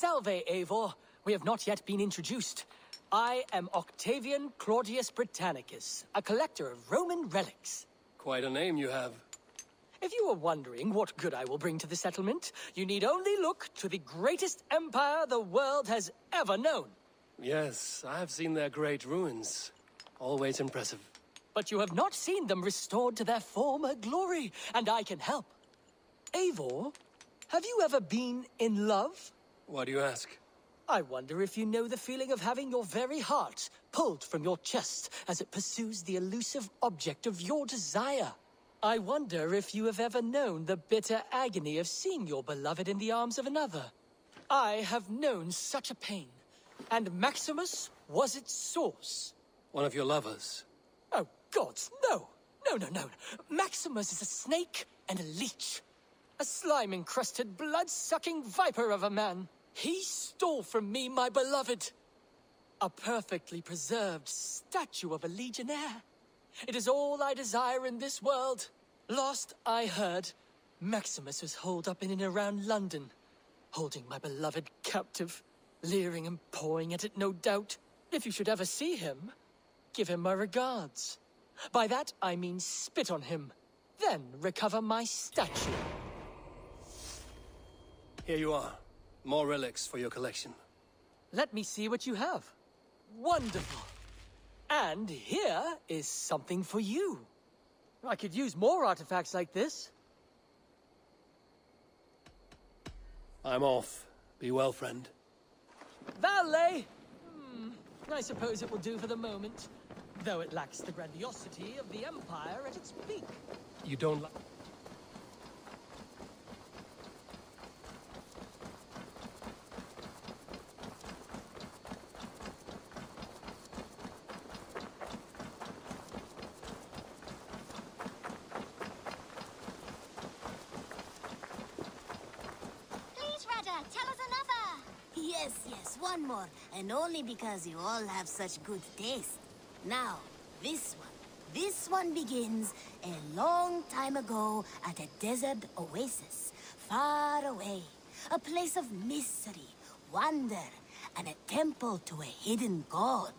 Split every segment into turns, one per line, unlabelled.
Salve, Eivor. We have not yet been introduced. I am Octavian Claudius Britannicus, a collector of Roman relics.
Quite a name you have.
If you are wondering what good I will bring to the settlement, you need only look to the greatest empire the world has ever known.
Yes, I have seen their great ruins. Always impressive.
But you have not seen them restored to their former glory, and I can help. Eivor, have you ever been in love?
Why do you ask?
I wonder if you know the feeling of having your very heart pulled from your chest as it pursues the elusive object of your desire. I wonder if you have ever known the bitter agony of seeing your beloved in the arms of another. I have known such a pain, and Maximus was its source.
One of your lovers?
Oh, gods, no! No. Maximus is a snake and a leech. A slime-encrusted, blood-sucking viper of a man. He stole from me my beloved. A perfectly preserved statue of a legionnaire. It is all I desire in this world. Last I heard, Maximus was holed up in and around London, holding my beloved captive, leering and pawing at it, no doubt. If you should ever see him, give him my regards. By that I mean spit on him, then recover my statue.
Here you are. More relics for your collection.
Let me see what you have. Wonderful. And here is something for you. I could use more artifacts like this.
I'm off. Be well, friend.
Valet! I suppose it will do for the moment, though it lacks the grandiosity of the Empire at its peak.
You don't like...
Tell us another! Yes, one more. And only because you all have such good taste. Now, this one begins a long time ago at a desert oasis, far away. A place of mystery, wonder, and a temple to a hidden god.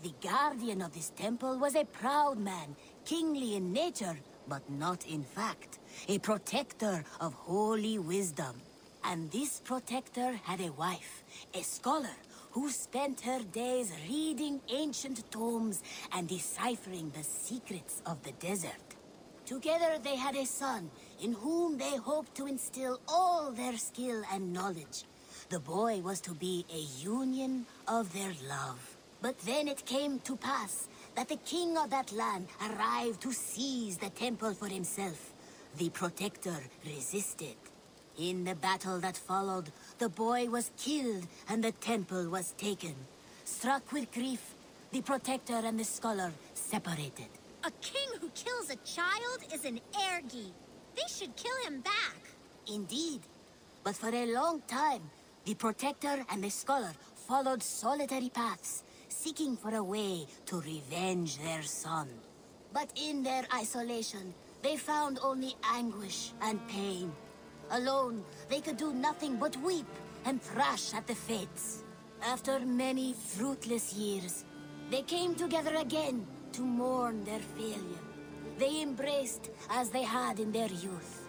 The guardian of this temple was a proud man, kingly in nature, but not in fact. A protector of holy wisdom. And this protector had a wife, a scholar, who spent her days reading ancient tomes and deciphering the secrets of the desert. Together they had a son, in whom they hoped to instill all their skill and knowledge. The boy was to be a union of their love. But then it came to pass that the king of that land arrived to seize the temple for himself. The protector resisted. In the battle that followed, the boy was killed and the temple was taken. Struck with grief, the protector and the scholar separated.
A king who kills a child is an ergi. They should kill him back.
Indeed. But for a long time, the protector and the scholar followed solitary paths, seeking for a way to revenge their son. But in their isolation, they found only anguish and pain. Alone, they could do nothing but weep and thrash at the fates. After many fruitless years, they came together again to mourn their failure. They embraced as they had in their youth.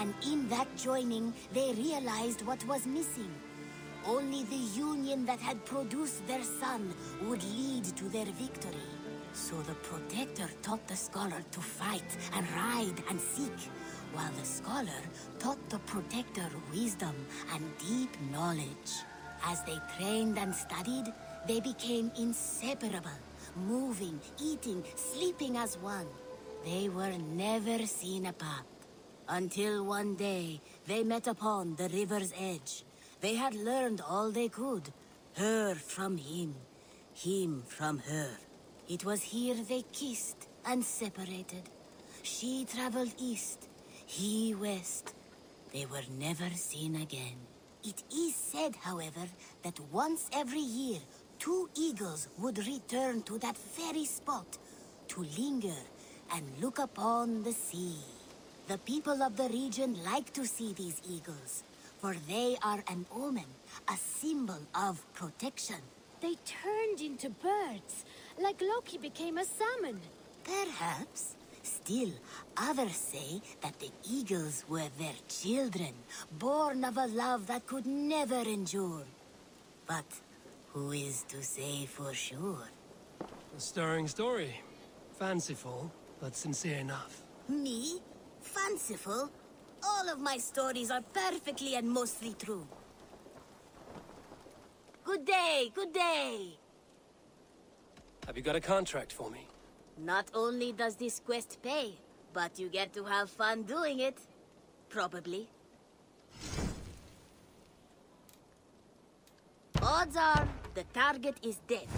And in that joining, they realized what was missing. Only the union that had produced their son would lead to their victory. So the protector taught the scholar to fight and ride and seek, while the scholar taught the protector wisdom and deep knowledge. As they trained and studied, they became inseparable, moving, eating, sleeping as one. They were never seen apart. Until one day, they met upon the river's edge. They had learned all they could, her from him from her. It was here they kissed and separated. She traveled east, he west. They were never seen again. It is said, however, that once every year, 2 eagles would return to that very spot to linger and look upon the sea. The people of the region like to see these eagles, For they are an omen, a symbol of protection.
They turned into birds, like Loki became a salmon.
Perhaps. Still, others say that the eagles were their children, born of a love that could never endure. But who is to say for sure?
A stirring story. Fanciful, but sincere enough.
Me? Fanciful? All of my stories are perfectly and mostly true. Good day, good day!
Have you got a contract for me?
Not only does this quest pay, but you get to have fun doing it. Probably. Odds are, the target is dead.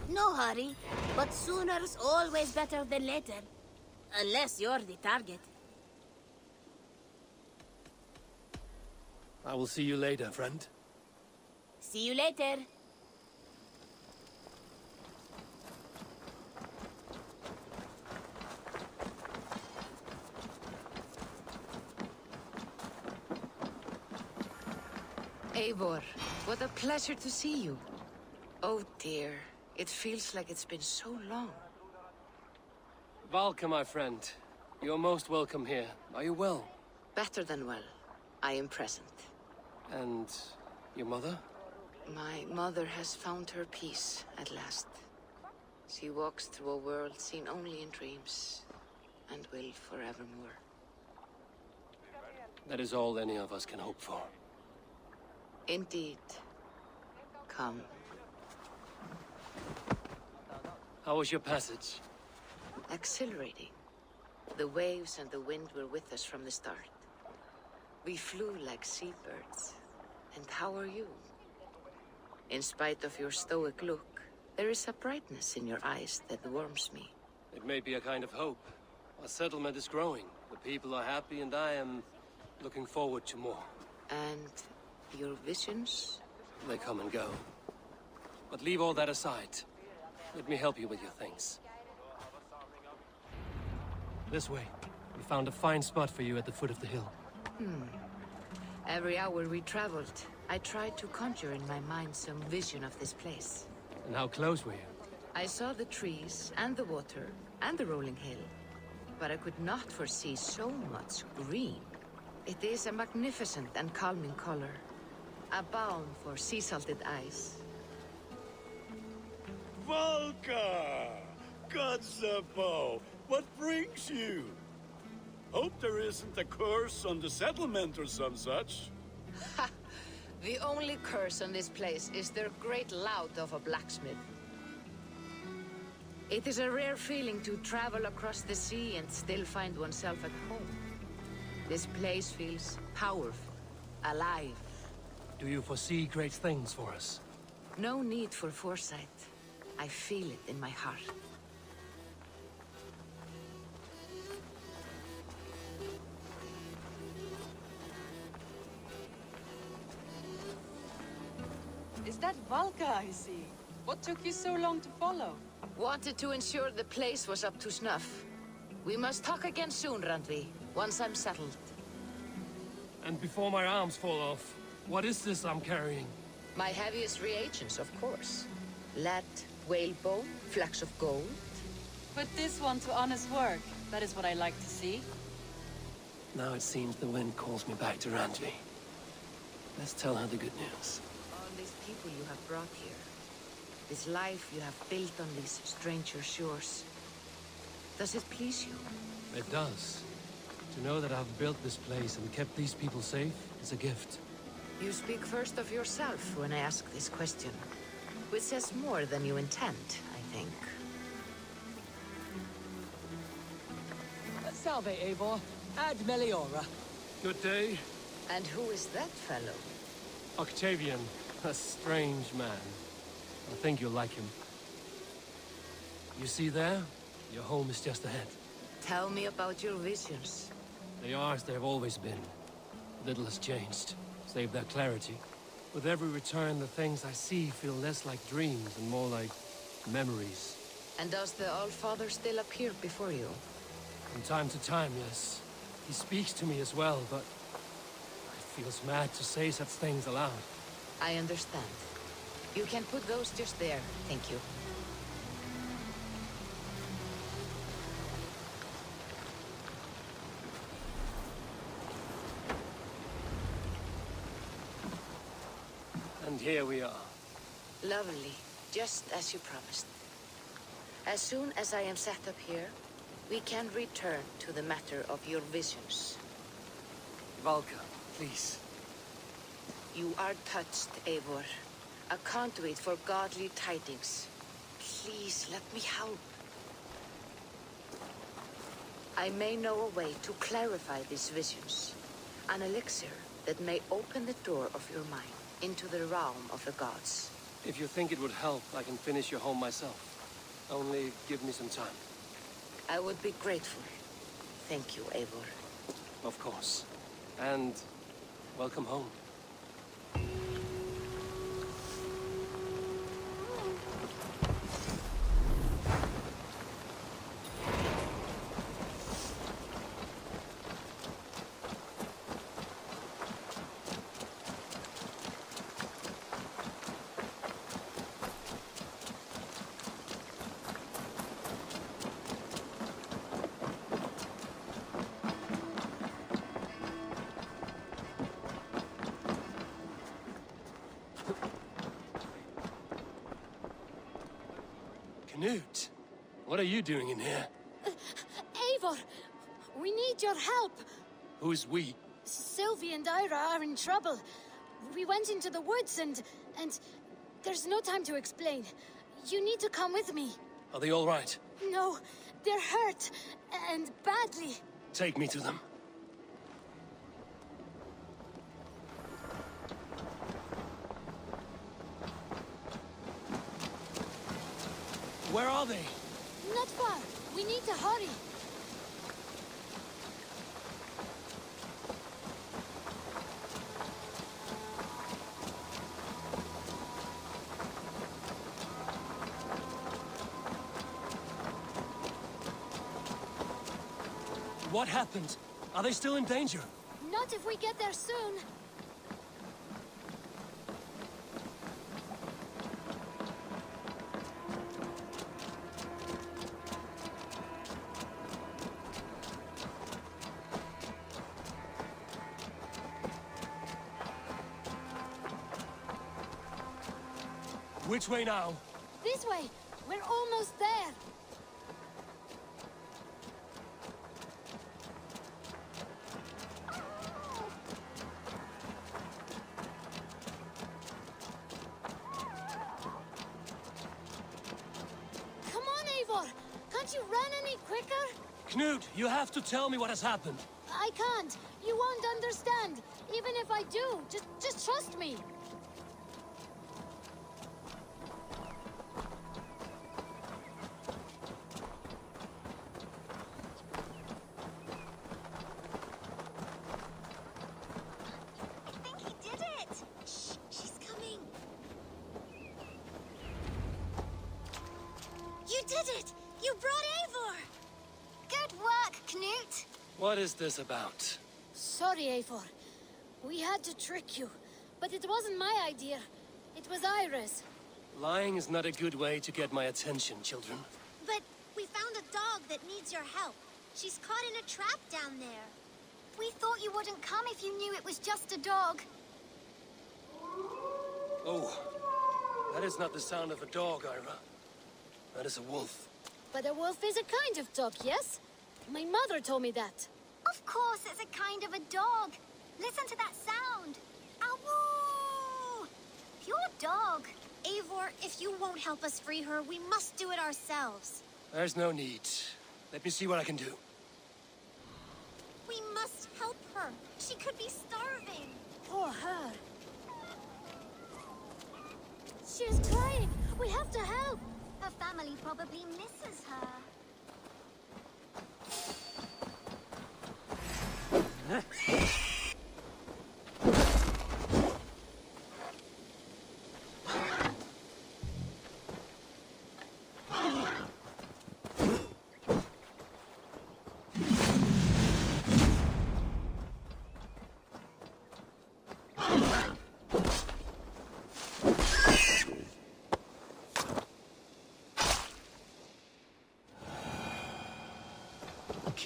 No hurry, but sooner's always better than later. Unless you're the target.
I will see you later, friend.
See you later.
Eivor, what a pleasure to see you. Oh dear, it feels like it's been so long.
Valka, my friend. You're most welcome here. Are you well?
Better than well. I am present.
And your mother?
My mother has found her peace at last. She walks through a world seen only in dreams, and will forevermore.
That is all any of us can hope for.
Indeed. Come.
How was your passage?
Exhilarating. The waves and the wind were with us from the start. We flew like seabirds. And how are you? In spite of your stoic look, there is a brightness in your eyes that warms me.
It may be a kind of hope. Our settlement is growing. The people are happy and I am looking forward to more.
And your visions?
They come and go. But leave all that aside. Let me help you with your things. This way. We found a fine spot for you at the foot of the hill.
Every hour we traveled, I tried to conjure in my mind some vision of this place.
And how close were you?
I saw the trees, and the water, and the rolling hill. But I could not foresee so much green. It is a magnificent and calming color. A balm for sea-salted eyes.
Valka! Kotzabo! What brings you? Hope there isn't a curse on the settlement or some such.
Ha! The only curse on this place is their great lout of a blacksmith. It is a rare feeling to travel across the sea and still find oneself at home. This place feels powerful, alive.
Do you foresee great things for us?
No need for foresight. I feel it in my heart.
Is that Valka I see? What took you so long to follow?
Wanted to ensure the place was up to snuff. We must talk again soon, Randvi, once I'm settled.
And before my arms fall off, what is this I'm carrying?
My heaviest reagents, of course. Lead, whalebone, flecks of gold.
Put this one to honest work. That is what I like to see.
Now it seems the wind calls me back to Randvi. Let's tell her the good news.
All these people you have brought here. This life you have built on these stranger shores. Does it please you?
It does. To know that I've built this place and kept these people safe is a gift.
You speak first of yourself when I ask this question. Which says more than you intend, I think.
Salve, Eivor. Ad Meliora.
Good day.
And who is that fellow?
Octavian, a strange man. I think you'll like him. You see there? Your home is just ahead.
Tell me about your visions.
They are as they have always been. Little has changed, save their clarity. With every return, the things I see feel less like dreams and more like memories.
And does the Allfather still appear before you?
From time to time, yes. He speaks to me as well, but I Feels mad to say such things aloud.
I understand. You can put those just there, thank you.
And here we are.
Lovely, just as you promised. As soon as I am set up here, we can return to the matter of your visions.
Valka, please.
You are touched, Eivor. A conduit for godly tidings. Please, let me help. I may know a way to clarify these visions. An elixir that may open the door of your mind into the realm of the gods.
If you think it would help, I can finish your home myself. Only give me some time.
I would be grateful. Thank you, Eivor.
Of course. And welcome home. Knut, what are you doing in here?
Eivor, we need your help.
Who's we?
Sylvie and Ira are in trouble. We went into the woods and there's no time to explain. You need to come with me.
Are they all right?
No, they're hurt, and badly.
Take me to them. Where are they?
Not far. We need to hurry.
What happened? Are they still in danger?
Not if we get there soon.
Which way now?
This way. We're almost there. Come on, Eivor. Can't you run any quicker?
Knut, you have to tell me what has happened.
I can't. You won't understand. Even if I do, just trust me.
What is this about?
Sorry, Eivor. We had to trick you, but it wasn't my idea. It was Ira's.
Lying is not a good way to get my attention, children.
But we found a dog that needs your help. She's caught in a trap down there. We thought you wouldn't come if you knew it was just a dog.
Oh, that is not the sound of a dog, Ira. That is a wolf.
But a wolf is a kind of dog, yes? My mother told me that.
Of course, it's a kind of a dog. Listen to that sound. Ow! Pure dog. Eivor, if you won't help us free her, we must do it ourselves.
There's no need. Let me see what I can do.
We must help her. She could be starving.
Poor her. She's crying. We have to help.
Her family probably misses her.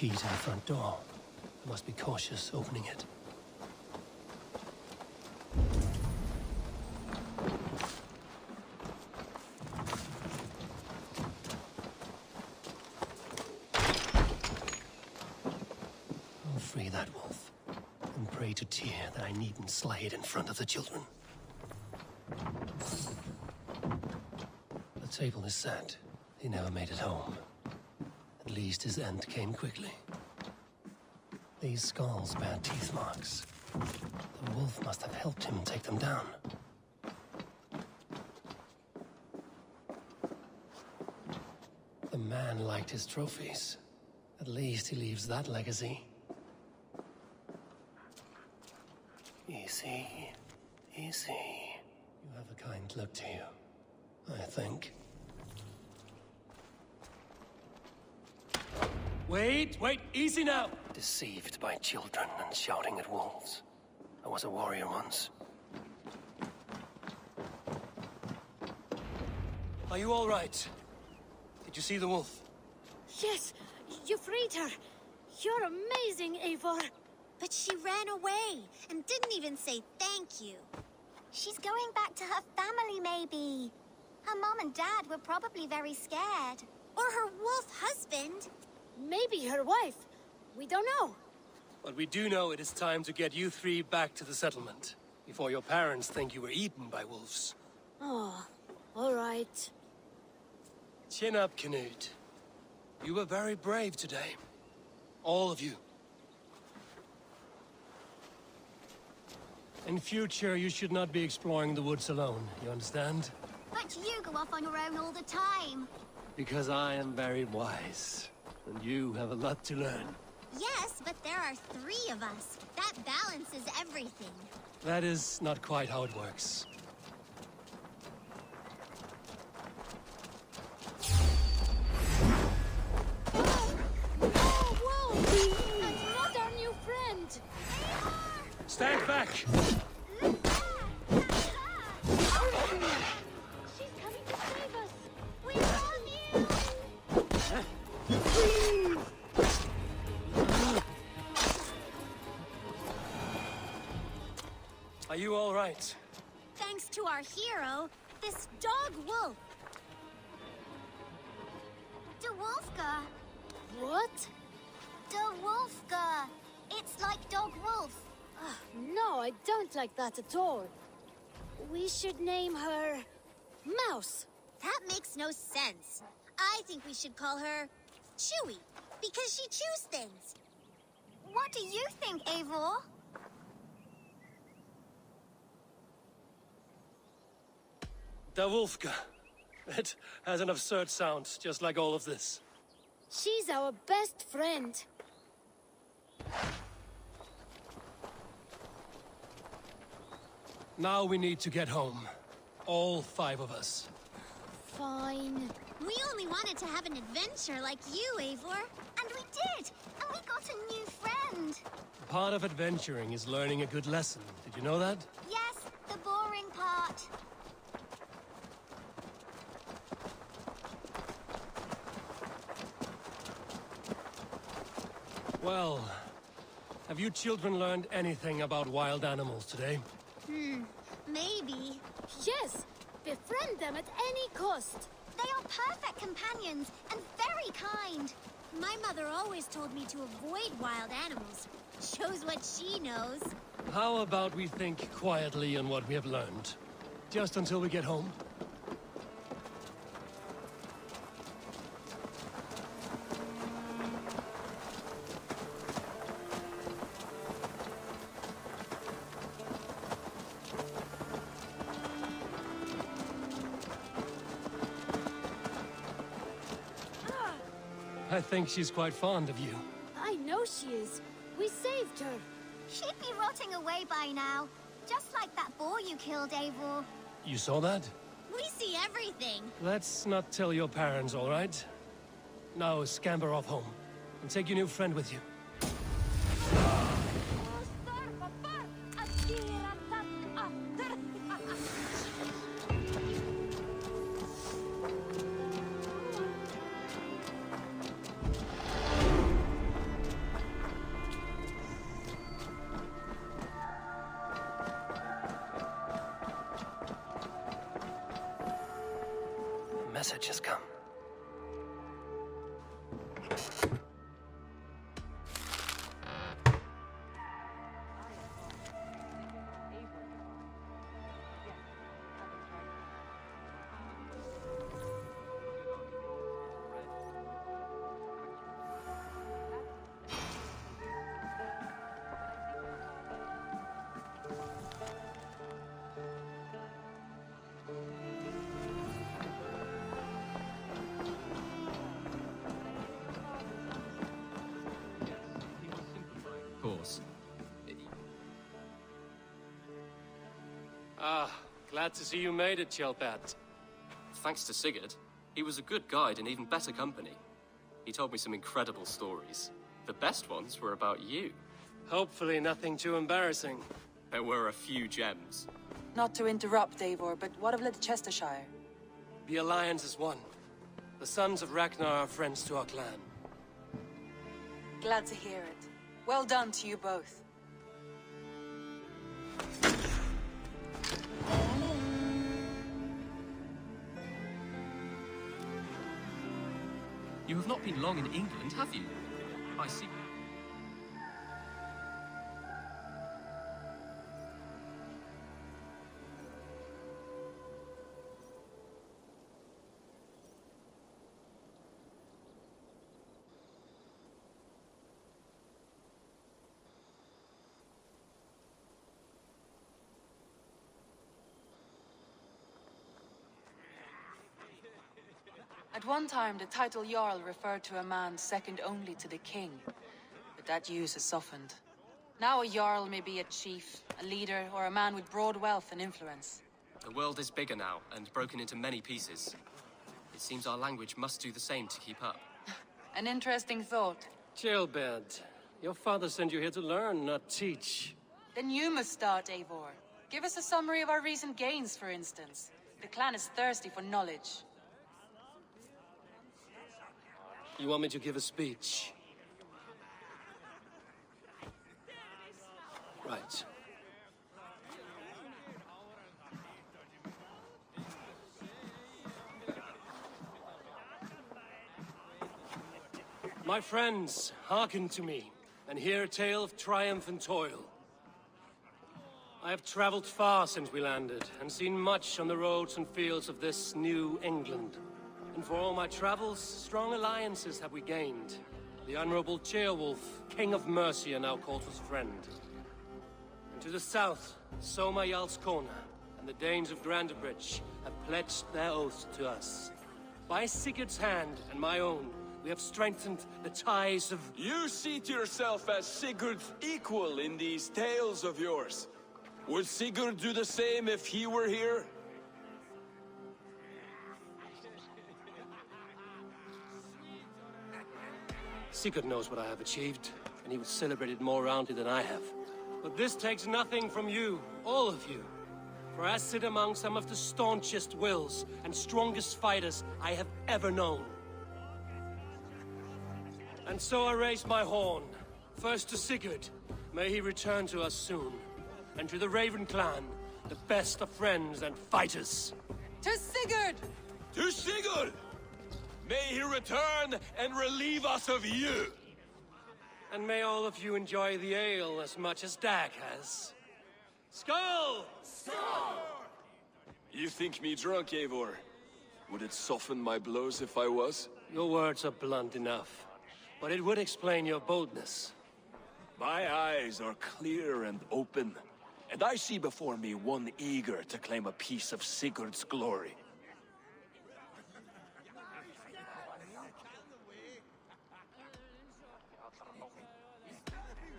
key to the front door. I must be cautious opening it. I'll free that wolf, and pray to Tyr that I needn't slay it in front of the children. The table is set. He never made it home. At least his end came quickly. These skulls bear teeth marks. The wolf must have helped him take them down. The man liked his trophies. At least he leaves that legacy. Easy, easy. You have a kind look to you, I think. Wait, easy now! Deceived by children and shouting at wolves. I was a warrior once. Are you all right? Did you see the wolf?
Yes, you freed her. You're amazing, Eivor.
But she ran away and didn't even say thank you. She's going back to her family, maybe. Her mom and dad were probably very scared. Or her wolf husband.
Maybe her wife. We don't know.
But we do know it is time to get you three back to the settlement, before your parents think you were eaten by wolves.
Oh, all right.
Chin up, Canute. You were very brave today. All of you. In future, you should not be exploring the woods alone, you understand?
But you go off on your own all the time.
Because I am very wise, and you have a lot to learn.
Yes, but there are 3 of us. That balances everything.
That is not quite how it works.
Whoa! That's not our new friend!
Stand back!
She's coming to save us!
We love you!
Are you all right?
Thanks to our hero, this dog wolf. De Wolfga.
What?
De Wolfga. It's like dog wolf.
No, I don't like that at all. We should name her... Mouse.
That makes no sense. I think we should call her Chewy, because she chews things. What do you think, Eivor?
Wolfga. It has an absurd sound, just like all of this.
She's our best friend.
Now we need to get home. All 5 of us.
Fine.
We only wanted to have an adventure like you, Eivor. And we did! And we got a new friend!
Part of adventuring is learning a good lesson. Did you know that?
Yes, the boring part.
Well, have you children learned anything about wild animals today?
Maybe.
Yes! Befriend them at any cost!
They are perfect companions and very kind. My mother always told me to avoid wild animals. Shows what she knows.
How about we think quietly on what we have learned? Just until we get home? I think she's quite fond of you.
I know she is. We saved her.
She'd be rotting away by now. Just like that boar you killed, Eivor.
You saw that?
We see everything.
Let's not tell your parents, all right? Now scamper off home. And take your new friend with you. message has come.
Course.
Glad to see you made it, Chelpat.
Thanks to Sigurd. He was a good guide and even better company. He told me some incredible stories. The best ones were about you.
Hopefully nothing too embarrassing.
There were a few gems.
Not to interrupt, Eivor, but what of Leicestershire?
The Alliance is one. The sons of Ragnar are friends to our clan.
Glad to hear it. Well done to you both.
You have not been long in England, have you? I see.
At one time, the title Jarl referred to a man second only to the king, but that use has softened. Now a Jarl may be a chief, a leader, or a man with broad wealth and influence.
The world is bigger now, and broken into many pieces. It seems our language must do the same to keep up.
An interesting thought.
Chelpat, your father sent you here to learn, not teach.
Then you must start, Eivor. Give us a summary of our recent gains, for instance. The clan is thirsty for knowledge.
You want me to give a speech? Right. My friends, hearken to me, and hear a tale of triumph and toil. I have traveled far since we landed, and seen much on the roads and fields of this new England. And for all my travels, strong alliances have we gained. The Honorable Ceolwulf, King of Mercia, now calls us friend. And to the south, Soma Jarlskona, and the Danes of Grandebridge have pledged their oath to us. By Sigurd's hand and my own, we have strengthened the ties of...
You see to yourself as Sigurd's equal in these tales of yours. Would Sigurd do the same if he were here?
Sigurd knows what I have achieved, and he would celebrate it more roundly than I have. But this takes nothing from you, all of you. For I sit among some of the staunchest wills and strongest fighters I have ever known. And so I raise my horn, first to Sigurd, may he return to us soon, and to the Raven clan, the best of friends and fighters.
To Sigurd!
To Sigurd! May he return and relieve us of you!
And may all of you enjoy the ale as much as Dag has. Skull!
You think me drunk, Eivor? Would it soften my blows if I was?
Your words are blunt enough, but it would explain your boldness.
My eyes are clear and open, and I see before me one eager to claim a piece of Sigurd's glory.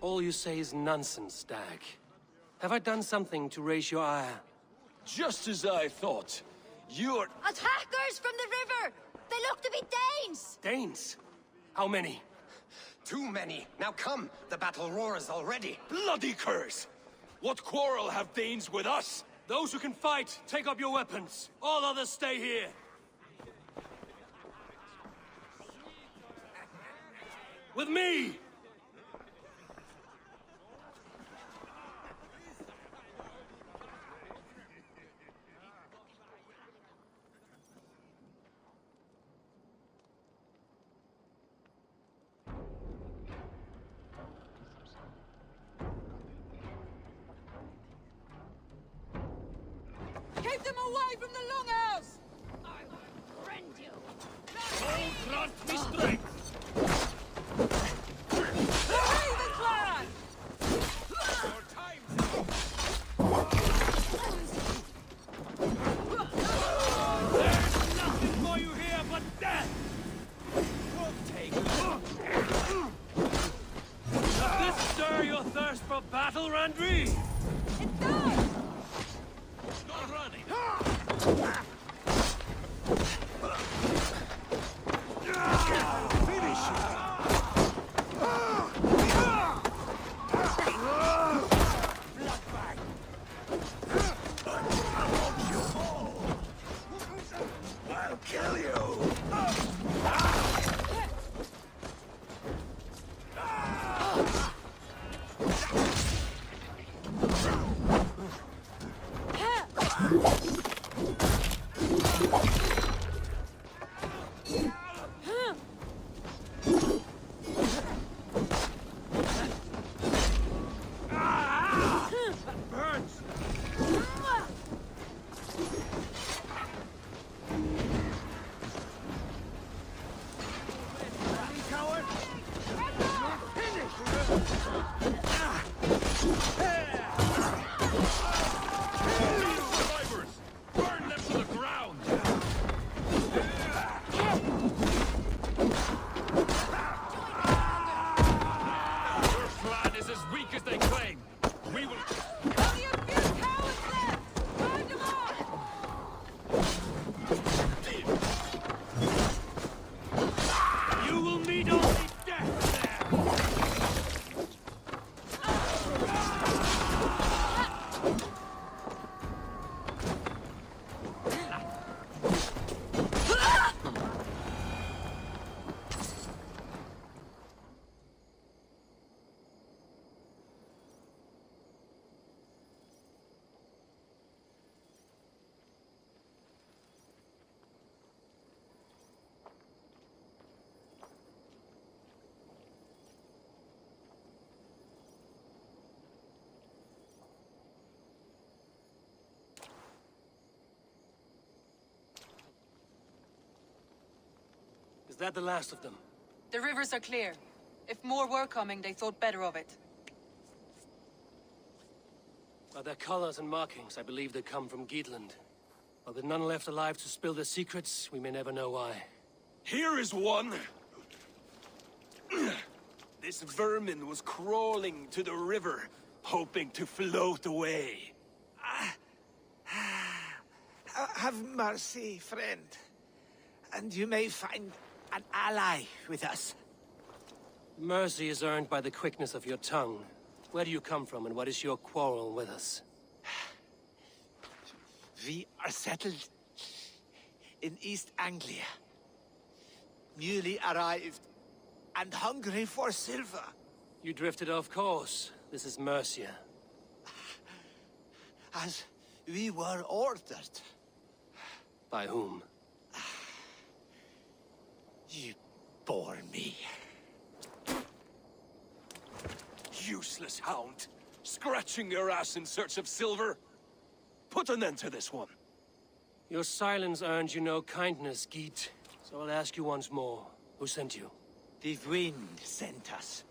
All you say is nonsense, Dag. Have I done something to raise your ire?
Just as I thought. You're...
Attackers from the river! They look to be Danes!
Danes? How many?
Too many. Now come! The battle roars already.
Bloody curse! What quarrel have Danes with us?
Those who can fight, take up your weapons. All others stay here. With me!
them away from the longhouse!
All grant me strength!
Raven clan!
Your time's There's nothing for you here but death! Won't take Does this stir your thirst for battle, Randri?
It does!
No running! Finish it! Bloodbag! I'll kill you! Burns! Coward! You're finished! Survivors! Burn them to the ground! Your clan is as weak as they claim. We will...
Only a few cowards left! Find them off!
You will meet only death there!
Is that the last of them?
The rivers are clear. If more were coming, they thought better of it.
By their colors and markings, I believe they come from Geatland. But with none left alive to spill their secrets, we may never know why.
Here is one. This vermin was crawling to the river, hoping to float away.
Have mercy, friend. And you may find an ally with us.
Mercy is earned by the quickness of your tongue. Where do you come from, and what is your quarrel with us?
We are settled in East Anglia. Newly arrived and hungry for silver.
You drifted off course. This is Mercia.
As we were ordered.
By whom?
You bore me.
Useless hound. Scratching your ass in search of silver. Put an end to this one.
Your silence earned you no kindness, Geet. So I'll ask you once more. Who sent you?
The wind sent us.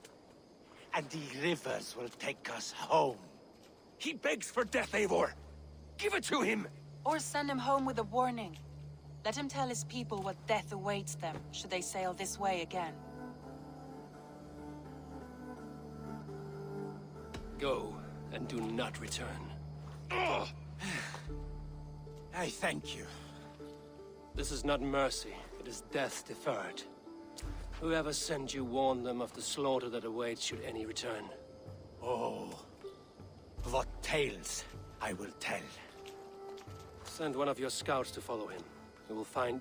And the rivers will take us home.
He begs for death, Eivor. Give it to him.
Or send him home with a warning. Let him tell his people what death awaits them, should they sail this way again.
Go, and do not return.
Ugh.
I thank you.
This is not mercy, it is death deferred. Whoever sent you warned them of the slaughter that awaits should any return.
Oh, what tales I will tell.
Send one of your scouts to follow him. You will find...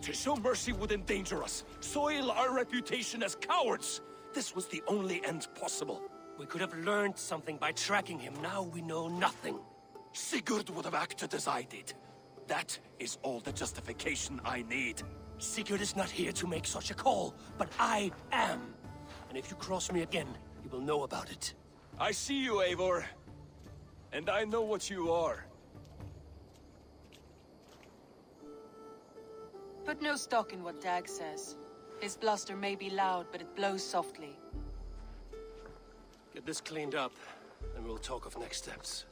To show mercy would endanger us, soil our reputation as cowards. This was the only end possible.
We could have learned something by tracking him. Now we know nothing.
Sigurd would have acted as I did. That is all the justification I need.
Sigurd is not here to make such a call, but I am. And if you cross me again, you will know about it.
I see you, Eivor. And I know what you are.
Put no stock in what Dag says. His bluster may be loud, but it blows softly.
Get this cleaned up, and we'll talk of next steps.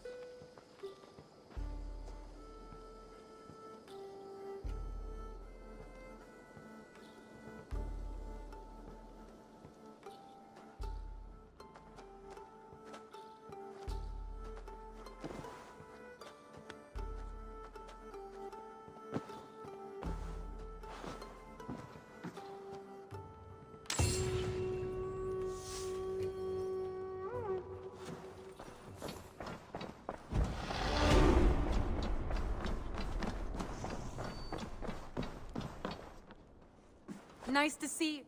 Nice to see.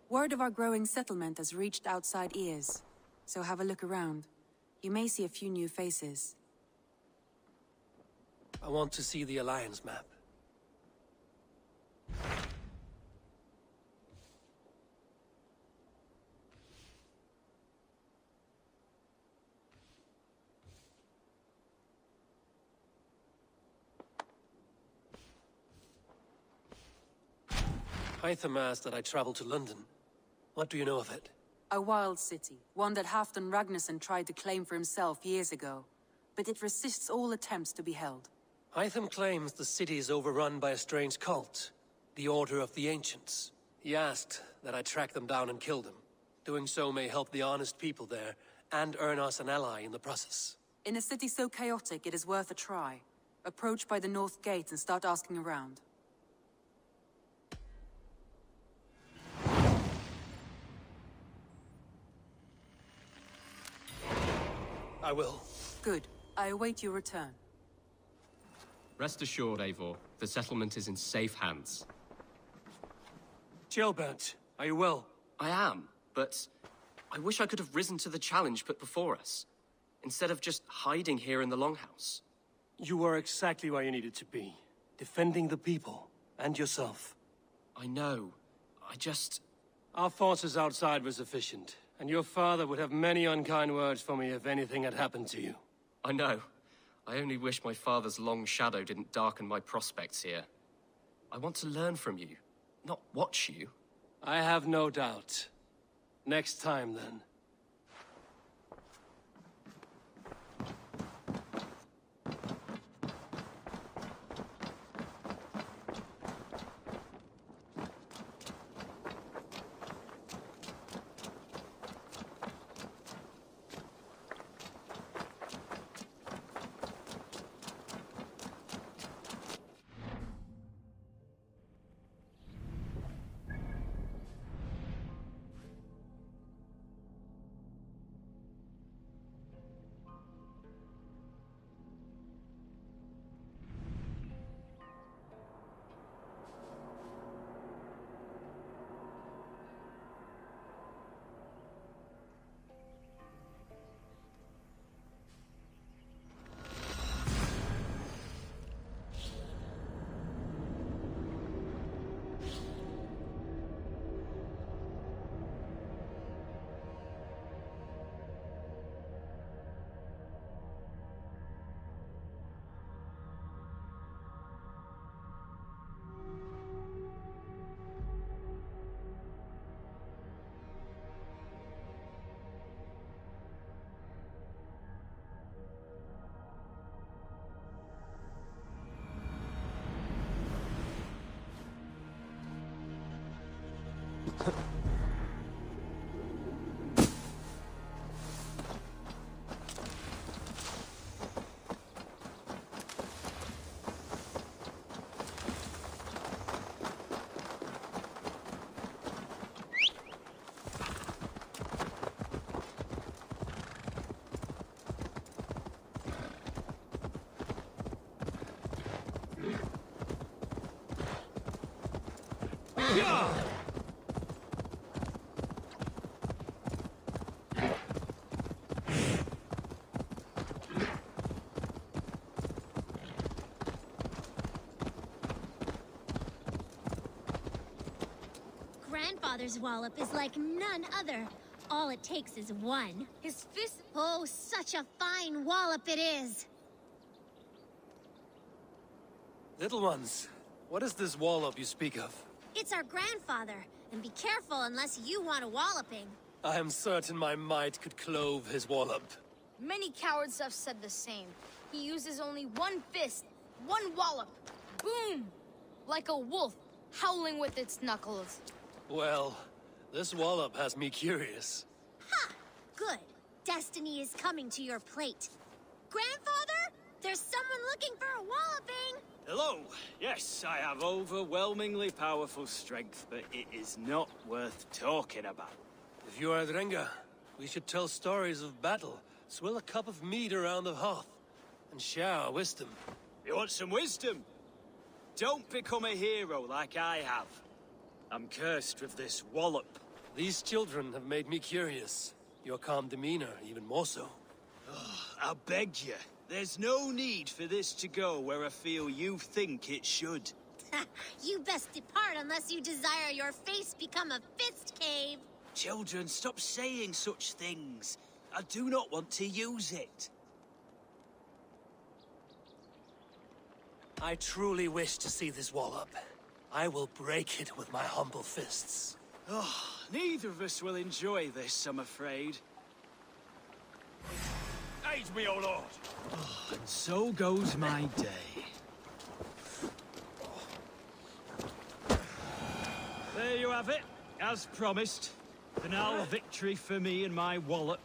Word of our growing settlement has reached outside ears, so have a look around. You may see a few new faces.
I want to see the Alliance map. Hytham asked that I travel to London. What do you know of it?
A wild city, one that Halfdan Ragnarsson tried to claim for himself years ago. But it resists all attempts to be held.
Hytham claims the city is overrun by a strange cult, the Order of the Ancients. He asked that I track them down and kill them. Doing so may help the honest people there, and earn us an ally in the process.
In a city so chaotic, it is worth a try. Approach by the North Gate and start asking around.
I will.
Good. I await your return.
Rest assured, Eivor, the settlement is in safe hands.
Kjellbert, are you well?
I am, but I wish I could have risen to the challenge put before us, instead of just hiding here in the Longhouse.
You were exactly where you needed to be. Defending the people, and yourself.
I know. I just...
Our forces outside were sufficient, and your father would have many unkind words for me if anything had happened to you.
I know. I only wish my father's long shadow didn't darken my prospects here. I want to learn from you, not watch you.
I have no doubt. Next time, then.
Grandfather's wallop is like none other. all it takes is one. His fist... Oh, such a fine wallop it is!
Little ones, what is this wallop you speak of?
It's our grandfather, and be careful unless you want a walloping.
I am certain my might could clove his wallop.
Many cowards have said the same. He uses only one fist, one wallop. Boom! Like a wolf, howling with its knuckles.
Well, this wallop has me curious.
Ha! Good. Destiny is coming to your plate. Grandfather, there's someone looking for a walloping!
Hello. Yes, I have overwhelmingly powerful strength, but it is not worth talking about.
If you are Drenga, we should tell stories of battle, swill a cup of mead around the hearth, and share our wisdom.
You want some wisdom? Don't become a hero like I have. I'm cursed with this wallop.
These children have made me curious. Your calm demeanor, even more so.
I beg you. There's no need for this to go where I feel you think it should.
You best depart unless you desire your face become a fist cave.
Children, stop saying such things. I do not want to use it.
I truly wish to see this wallop. I will break it with my humble fists.
Oh, neither of us will enjoy this, I'm afraid.
Aid me, O Lord!
Oh, and so goes my day. There you have it, as promised. Banal victory for me and my wallop.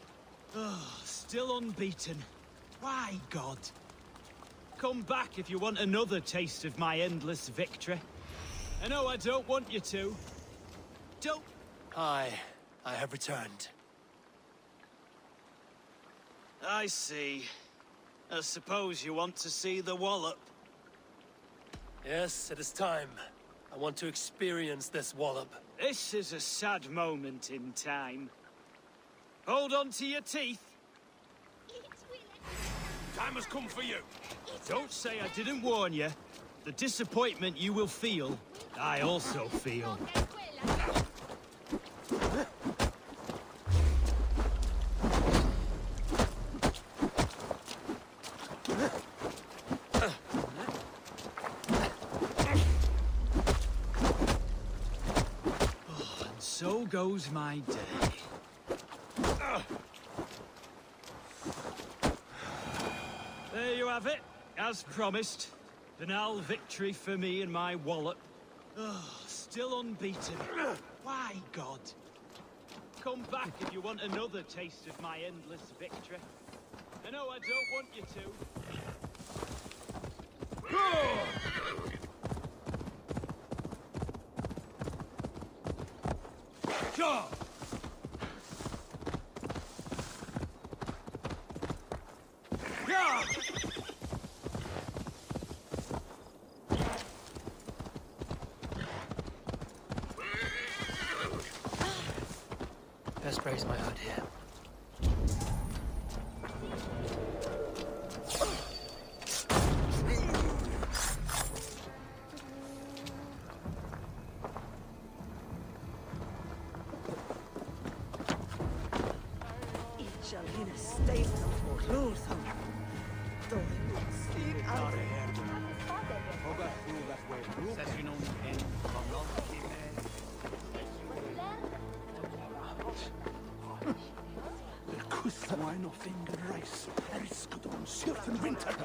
Oh, still unbeaten. Why, God? Come back if you want another taste of my endless victory. I know I don't want you to. Don't...
I have returned.
I see. I suppose you want to see the wallop.
Yes, it is time. I want to experience this wallop.
This is a sad moment in time. Hold on to your teeth.
Time has come for you.
Don't say I didn't warn you. The disappointment you will feel, I also feel. Oh, and so goes my day. There you have it, as promised. Banal victory for me and my wallop. Oh, still unbeaten. Why, God? Come back if you want another taste of my endless victory. I know I don't want you to. Go!
Best raise my hood here.
Wine och fingerreis är skudon surfen vinter.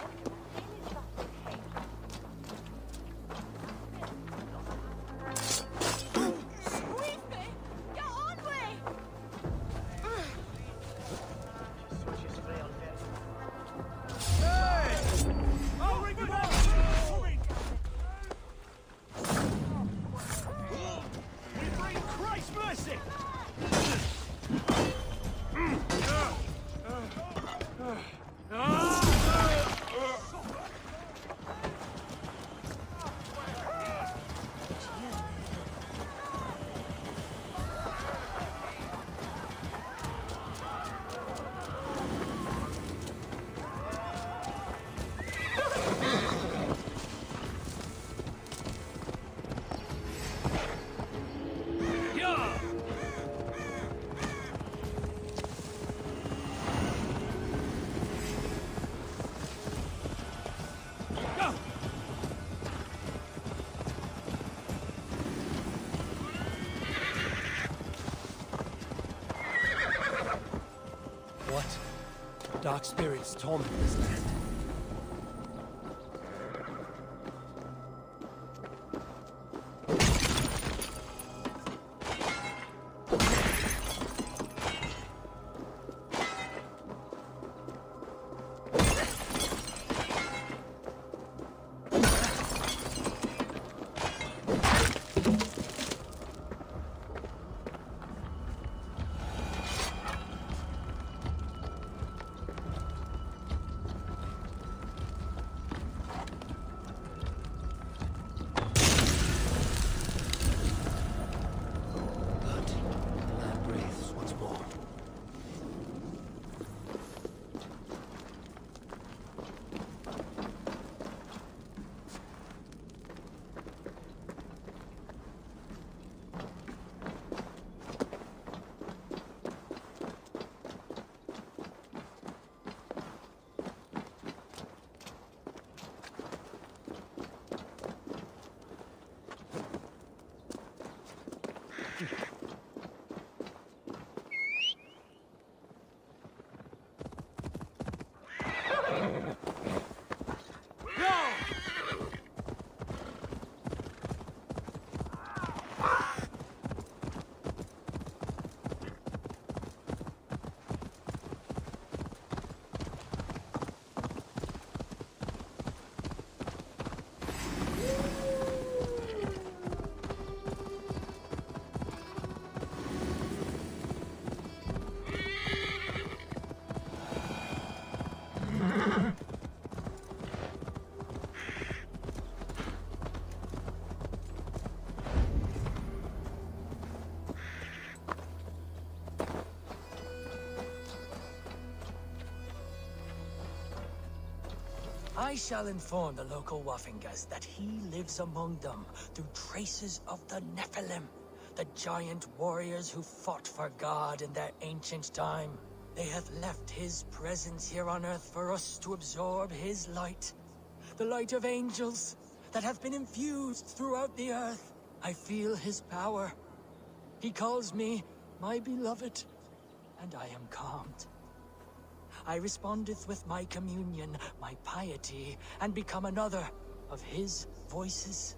Dark spirits torment this land.
I shall inform the local Waffingas that he lives among them through traces of the Nephilim, the giant warriors who fought for God in their ancient time. They have left his presence here on Earth for us to absorb his light. The light of angels that have been infused throughout the Earth. I feel his power. He calls me my beloved, and I am calmed. I respondeth with my communion, my piety, and become another of his voices.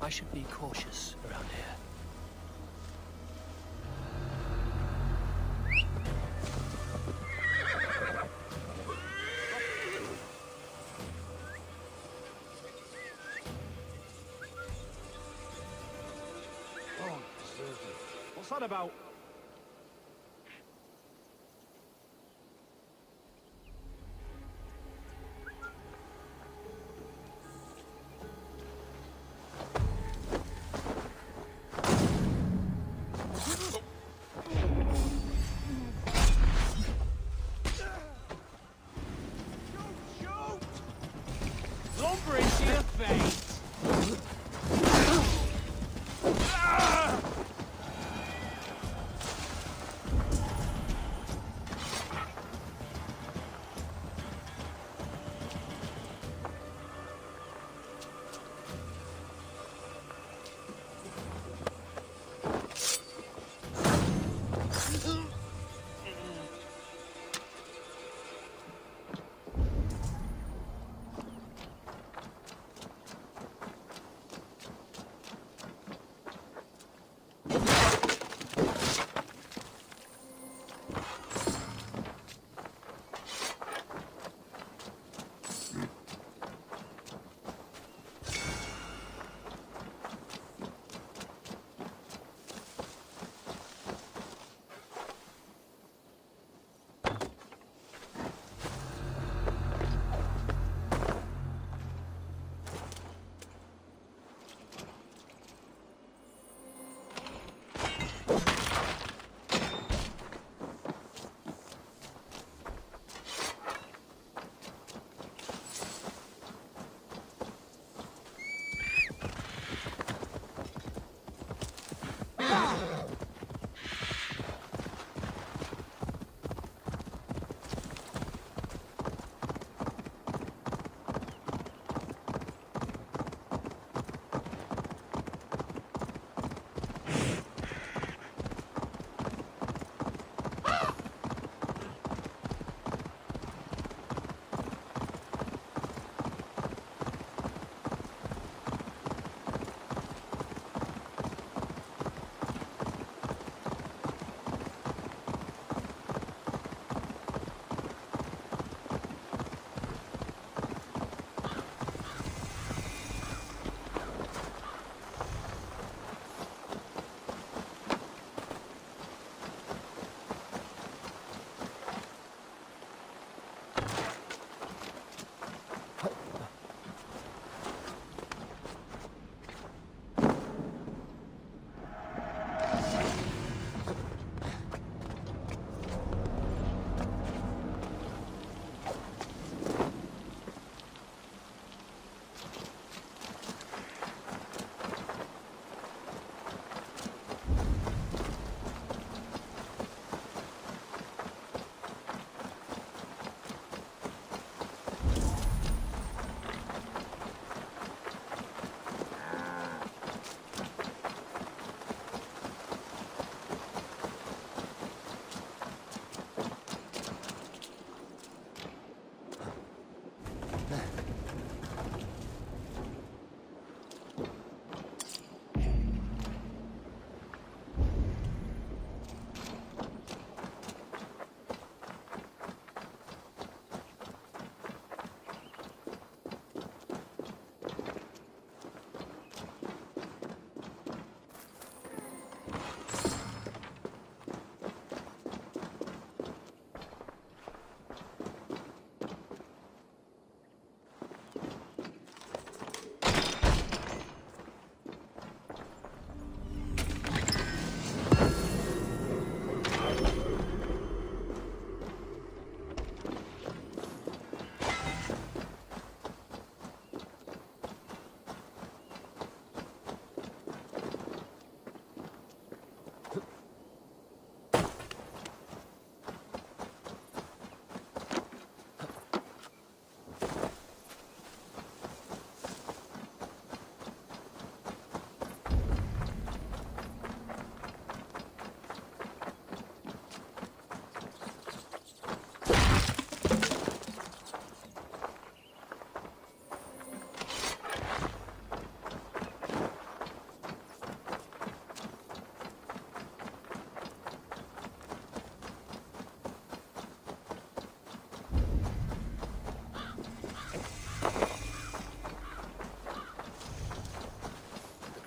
I should be cautious around here.
Oh, deserted. What's that about?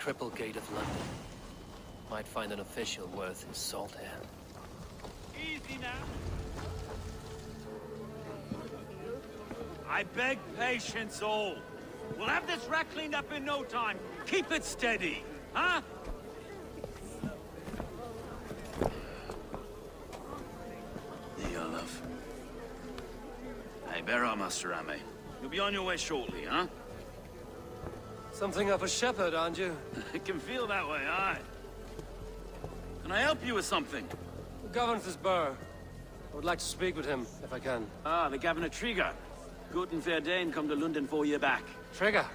triple gate of London. Might find an official worth his salt here.
Easy now. I beg patience, all. We'll have this rat cleaned up in no time. Keep it steady, huh?
There you are, love. Hey, bear up, Master Ame. You'll be on your way shortly, huh?
Something of a shepherd, aren't you?
It can feel that way, aye. Can I help you with something?
Governor Burr. I would like to speak with him, if I can.
Ah, the Governor Trigger. Good and fair Dane come to London 4 year back.
Trigger?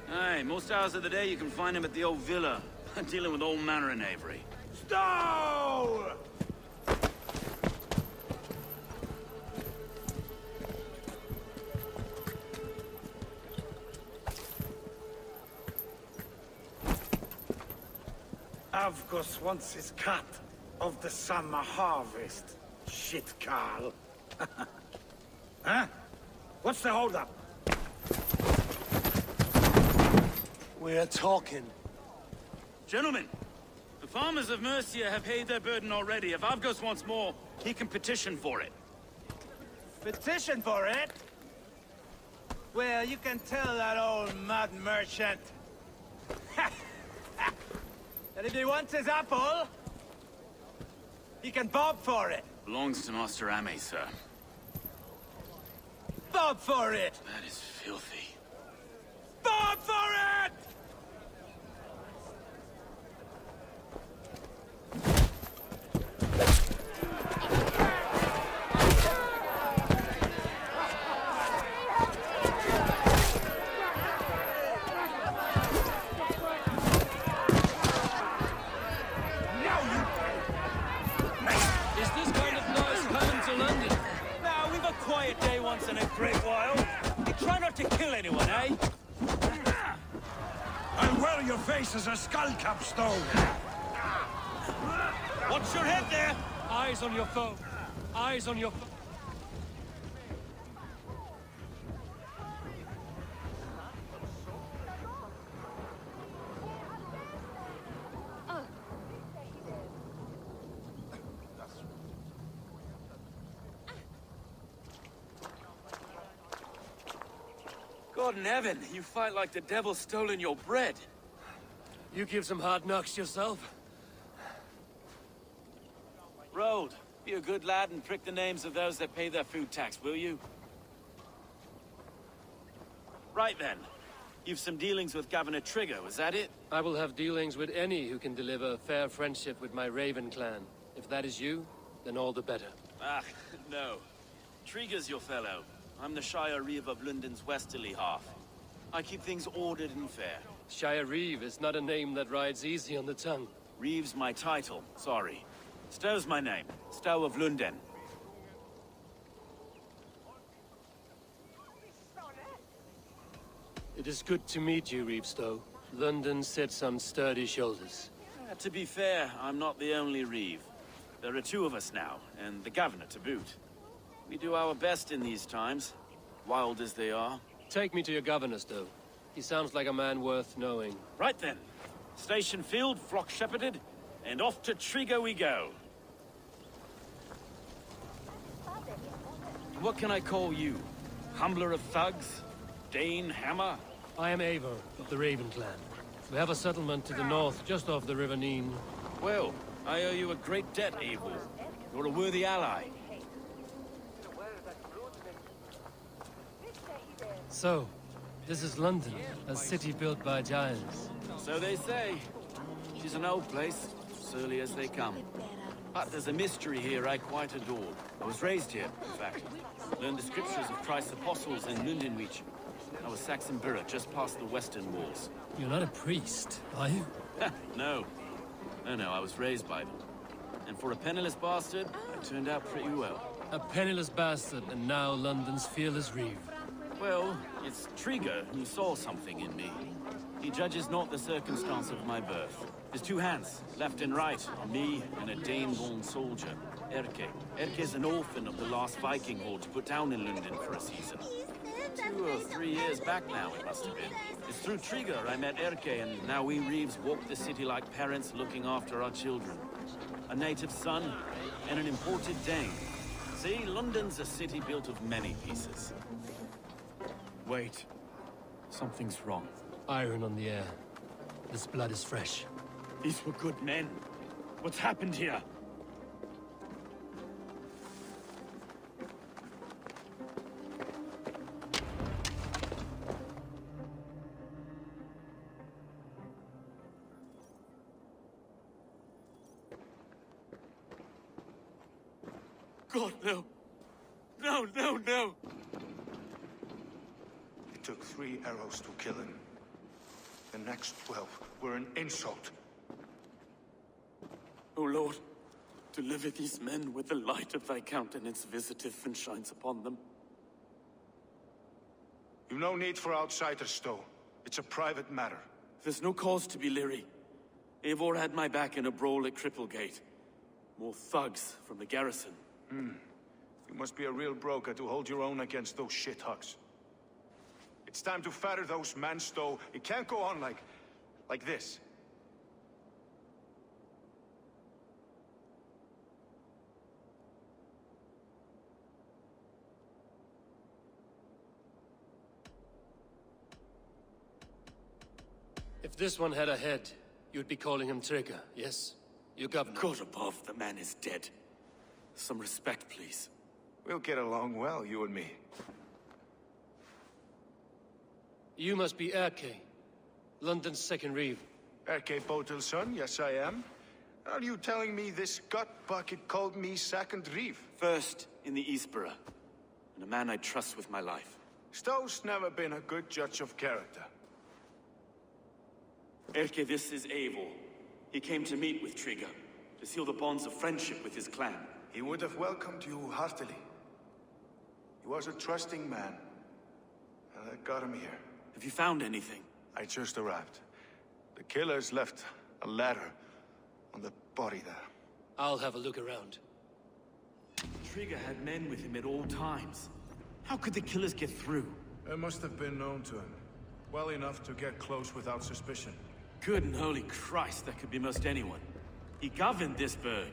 Aye, most hours of the day you can find him at the old villa, dealing with all manner in Avery.
Stow! Avgos wants his cut of the summer harvest. Shit, Carl. Huh? What's the holdup?
We're talking.
Gentlemen, the farmers of Mercia have paid their burden already. If Avgos wants more, he can petition for it.
Petition for it? Well, you can tell that old mud merchant that if he wants his apple, he can bob for it.
Belongs to Master Ame, sir.
Bob for it!
That is filthy.
Bob for it!
Is this kind of noise coming to London?
Now, we've a quiet day once in a great while. You try not to kill anyone, eh?
I'll wear your face as a skull capstone.
Watch your head there!
Eyes on your foe. Eyes on your foe.
God in heaven, you fight like the devil's stolen your bread.
You give some hard knocks yourself.
Road, be a good lad and prick the names of those that pay their food tax, will you? Right then. You've some dealings with Governor Trigger, was that it?
I will have dealings with any who can deliver fair friendship with my Raven clan. If that is you, then all the better.
Ah, no. Trigger's your fellow. I'm the Shire Reeve of London's westerly half. I keep things ordered and fair.
Shire Reeve is not a name that rides easy on the tongue.
Reeve's my title, sorry. Stow's my name. Stow of London.
It is good to meet you, Reeve Stow. London sits on sturdy shoulders.
To be fair, I'm not the only Reeve. There are two of us now, and the Governor to boot. We do our best in these times, wild as they are.
Take me to your governor, Stow. He sounds like a man worth knowing.
Right then. Station filled, flock shepherded, and off to Trigger we go. What can I call you? Humbler of thugs? Dane Hammer?
I am Eivor, of the Raven clan. We have a settlement to the north, just off the River Neen.
Well, I owe you a great debt, Eivor. You're a worthy ally.
So, this is London, a city built by giants.
So they say. She's an old place, surly as they come. But there's a mystery here I quite adore. I was raised here, in fact. Learned the scriptures of Christ's apostles in Lundenreach. I was Saxon Borough, just past the western walls.
You're not a priest, are you?
No. No, I was raised by them. And for a penniless bastard, I turned out pretty well.
A penniless bastard, and now London's fearless Reeve.
Well, it's Trigger who saw something in me. He judges not the circumstance of my birth. His two hands, left and right, me and a Dane-born soldier, Erke. Erke's an orphan of the last Viking horde put down in London for a season. 2 or 3 years back now, it must have been. It's through Trigger I met Erke, and now we Reeves walk the city like parents looking after our children. A native son, and an imported Dane. See, London's a city built of many pieces. Wait. Something's wrong.
Iron on the air. This blood is fresh.
These were good men. What's happened here? God, no. No, no, no!
It took 3 arrows to kill him. The next 12 were an insult.
O Lord, deliver these men with the light of thy countenance visitive and shines upon them.
You've no need for outsiders, Stowe. It's a private matter.
There's no cause to be leery. Eivor had my back in a brawl at Cripplegate. More thugs from the garrison.
You must be a real broker to hold your own against those shithugs. It's time to fetter those men, Stowe. It can't go on like this.
If this one had a head, you'd be calling him Trigger, yes? You governor.
God above, the man is dead. Some respect, please.
We'll get along well, you and me.
You must be Erke, London's second Reeve.
Erke Botel's son, yes I am. Are you telling me this gut bucket called me second Reeve?
First in the Eastborough, and a man I trust with my life.
Stowe's never been a good judge of character.
Erke, this is Eivor. He came to meet with Trigger, to seal the bonds of friendship with his clan.
He would have welcomed you heartily. He was a trusting man. And I got him here.
Have you found anything?
I just arrived. The killers left a ladder on the body there.
I'll have a look around.
Trigger had men with him at all times. How could the killers get through?
It must have been known to him. Well enough to get close without suspicion.
Good and holy Christ, that could be most anyone. He governed this burg.